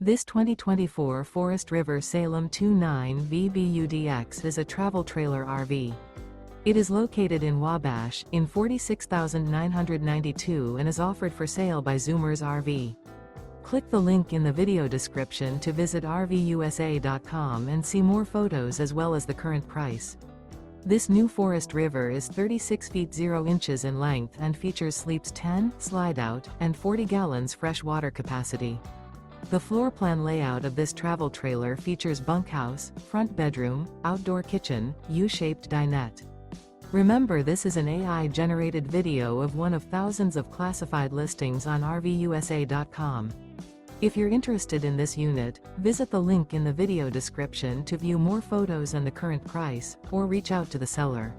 This 2024 Forest River Salem 29 VBUDX is a travel trailer RV. It is located in Wabash, in 46,992 and is offered for sale by Zoomers RV. Click the link in the video description to visit RVUSA.com and see more photos as well as the current price. This new Forest River is 36 feet 0 inches in length and features sleeps 10, slide-out, and 40 gallons fresh water capacity. The floor plan layout of this travel trailer features bunkhouse, front bedroom, outdoor kitchen, U-shaped dinette. Remember, this is an AI-generated video of one of thousands of classified listings on RVUSA.com. If you're interested in this unit, visit the link in the video description to view more photos and the current price, or reach out to the seller.